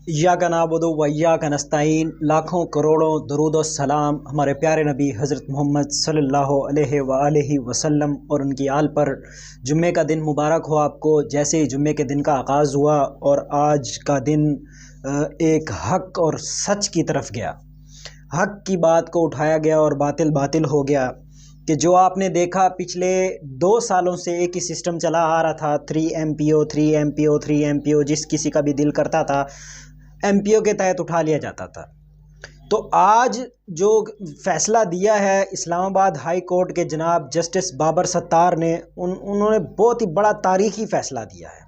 इय्याक नअबुदु व इय्याक नस्तईन। लाखों करोड़ों दरूद व सलाम हमारे प्यारे नबी हज़रत मोहम्मद सल्लल्लाहु अलैहि वसल्लम और उनकी आल पर। जुम्मे का दिन मुबारक हो आपको। जैसे ही जुम्मे के दिन का आगाज़ हुआ और आज का दिन एक हक और सच की तरफ गया, हक की बात को उठाया गया और बातिल बातिल हो गया। कि जो आपने देखा पिछले 2 सालों से एक ही सिस्टम चला आ रहा था, 3 MPO 3 MPO 3 MPO, जिस किसी का भी दिल करता था MPO के तहत उठा लिया जाता था। तो आज जो फैसला दिया है इस्लामाबाद हाई कोर्ट के जनाब जस्टिस बाबर सत्तार ने, उन्होंने बहुत ही बड़ा तारीखी फ़ैसला दिया है।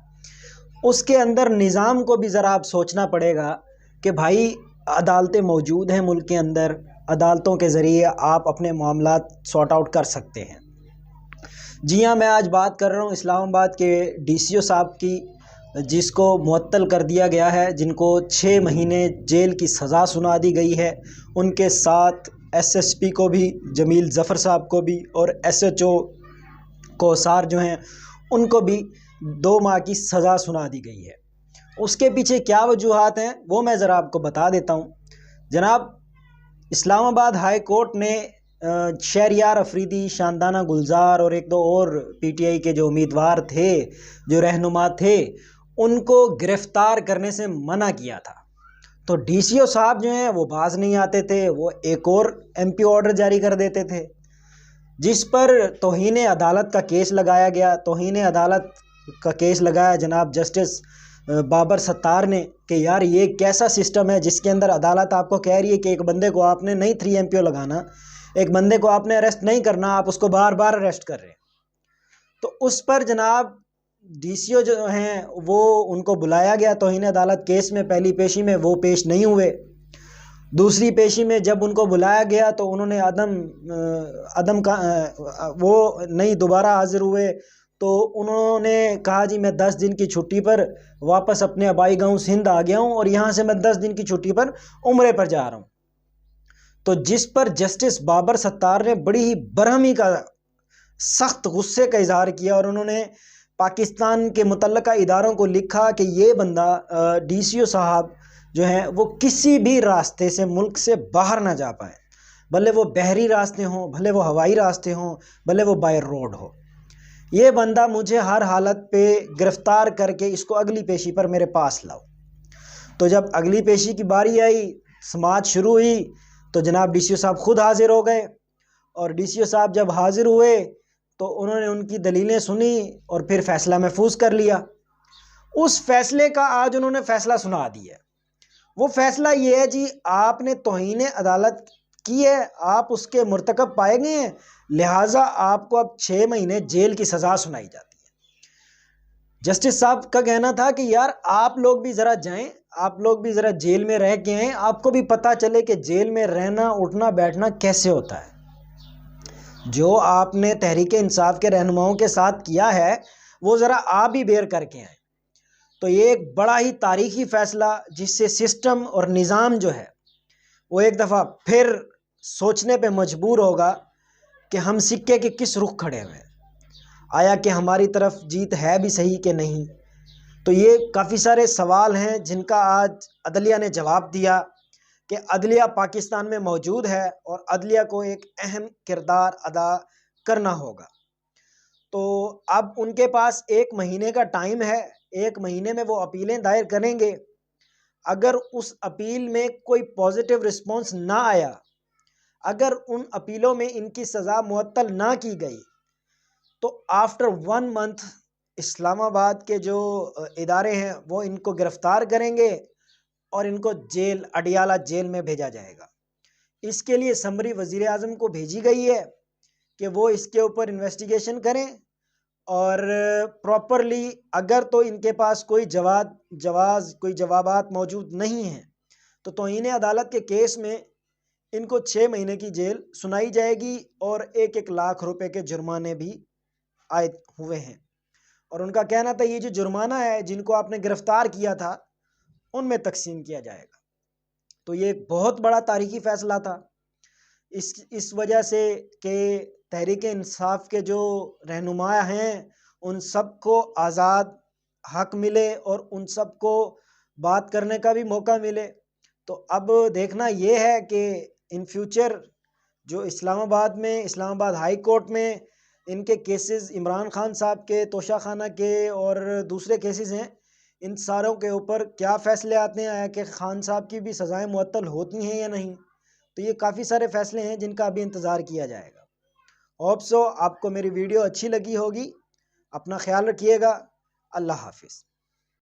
उसके अंदर निज़ाम को भी ज़रा आप सोचना पड़ेगा कि भाई अदालतें मौजूद हैं मुल्क के अंदर, अदालतों के ज़रिए आप अपने मामलात सॉर्ट आउट कर सकते हैं। जी हाँ, मैं आज बात कर रहा हूँ इस्लामाबाद के DCO साहब की, जिसको मुअत्तल कर दिया गया है, जिनको 6 महीने जेल की सज़ा सुना दी गई है। उनके साथ SSP को भी, जमील ज़फ़र साहब को भी, और SHO कोसार जो हैं उनको भी 2 माह की सज़ा सुना दी गई है। उसके पीछे क्या वजूहात हैं वो मैं ज़रा आपको बता देता हूँ। जनाब, इस्लामाबाद हाई कोर्ट ने शहरियार अफरीदी, शानदाना गुलजार और 1-2 और PTI के जो उम्मीदवार थे, जो रहनुमा थे, उनको गिरफ़्तार करने से मना किया था। तो DCO साहब जो हैं वो बाज नहीं आते थे, वो एक और MP ऑर्डर जारी कर देते थे, जिस पर तौहीन अदालत का केस लगाया गया। तौहीन अदालत का केस लगाया जनाब जस्टिस बाबर सत्तार ने कि यार ये कैसा सिस्टम है जिसके अंदर अदालत आपको कह रही है कि एक बंदे को आपने नहीं 3 MPO लगाना, एक बंदे को आपने अरेस्ट नहीं करना, आप उसको बार बार अरेस्ट कर रहे हैं। तो उस पर जनाब DCO जो हैं वो, उनको बुलाया गया तौहीन अदालत केस में। पहली पेशी में वो पेश नहीं हुए। दूसरी पेशी में जब उनको बुलाया गया तो उन्होंने वो नहीं दोबारा हाजिर हुए। तो उन्होंने कहा जी मैं 10 दिन की छुट्टी पर वापस अपने आबाई गांव सिंध आ गया हूं और यहाँ से मैं 10 दिन की छुट्टी पर उम्रे पर जा रहा हूं। तो जिस पर जस्टिस बाबर सत्तार ने बड़ी ही बरहमी का, सख्त गुस्से का इजहार किया और उन्होंने पाकिस्तान के मुतल्लका इदारों को लिखा कि ये बंदा DCO साहब जो हैं वो किसी भी रास्ते से मुल्क से बाहर ना जा पाए, भले वो बहरी रास्ते हों, भले वो हवाई रास्ते हों, भले वो बाय रोड हो। ये बंदा मुझे हर हालत पे गिरफ़्तार करके इसको अगली पेशी पर मेरे पास लाओ। तो जब अगली पेशी की बारी आई, समाअत शुरू हुई, तो जनाब DCO साहब खुद हाजिर हो गए। और DCO साहब जब हाजिर हुए तो उन्होंने उनकी दलीलें सुनी और फिर फ़ैसला महफूज कर लिया। उस फैसले का आज उन्होंने फ़ैसला सुना दिया। वो फ़ैसला ये है जी, आपने तौहीन अदालत की है, आप उसके मुर्तकब पाए गए हैं, लिहाजा आपको अब 6 महीने जेल की सज़ा सुनाई जाती है। जस्टिस साहब का कहना था कि यार आप लोग भी ज़रा जाएं, आप लोग भी ज़रा जेल में रह के आएँ, आपको भी पता चले कि जेल में रहना, उठना बैठना कैसे होता है। जो आपने तहरीक इंसाफ के रहनुमाओं के साथ किया है वो ज़रा आप भी बेर करके आएँ। तो ये एक बड़ा ही तारीखी फ़ैसला, जिससे सिस्टम और निज़ाम जो है वो एक दफ़ा फिर सोचने पे मजबूर होगा कि हम सिक्के के किस रुख खड़े हुए हैं, आया कि हमारी तरफ जीत है भी सही कि नहीं। तो ये काफ़ी सारे सवाल हैं जिनका आज अदलिया ने जवाब दिया कि अदलिया पाकिस्तान में मौजूद है और अदलिया को एक अहम किरदार अदा करना होगा। तो अब उनके पास 1 महीने का टाइम है। 1 महीने में वो अपीलें दायर करेंगे। अगर उस अपील में कोई पॉजिटिव रिस्पॉन्स ना आया, अगर उन अपीलों में इनकी सज़ा मुअत्तल ना की गई, तो आफ्टर 1 मंथ इस्लामाबाद के जो इदारे हैं वो इनको गिरफ़्तार करेंगे और इनको जेल, अडियाला जेल में भेजा जाएगा। इसके लिए समरी वज़ीर आज़म को भेजी गई है कि वो इसके ऊपर इन्वेस्टिगेशन करें और प्रॉपरली, अगर तो इनके पास कोई कोई जवाबात मौजूद नहीं हैं तो तौहीन अदालत के केस में इनको 6 महीने की जेल सुनाई जाएगी और 1-1 लाख रुपए के जुर्माने भी आए हुए हैं। और उनका कहना था ये जो जुर्माना है जिनको आपने गिरफ़्तार किया था उनमें तकसीम किया जाएगा। तो ये एक बहुत बड़ा तारीखी फ़ैसला था इस वजह से कि तहरीक इंसाफ के जो रहनुमा हैं उन सब को आज़ाद हक मिले और उन सब को بات کرنے کا بھی موقع ملے۔ تو اب دیکھنا یہ ہے کہ ان فیوچر جو اسلام آباد ہائی کورٹ میں ان کے کیسز، عمران خان صاحب کے، توشہ خانہ کے اور دوسرے کیسز ہیں، ان ساروں کے اوپر کیا فیصلے آتے ہیں، آیا کہ خان صاحب کی بھی سزائیں معطل ہوتی ہیں یا نہیں، تو یہ کافی سارے فیصلے ہیں جن کا ابھی انتظار کیا جائے گا۔ ہوپ سو آپ کو میری ویڈیو اچھی لگی ہوگی، اپنا خیال رکھیے گا، اللہ حافظ۔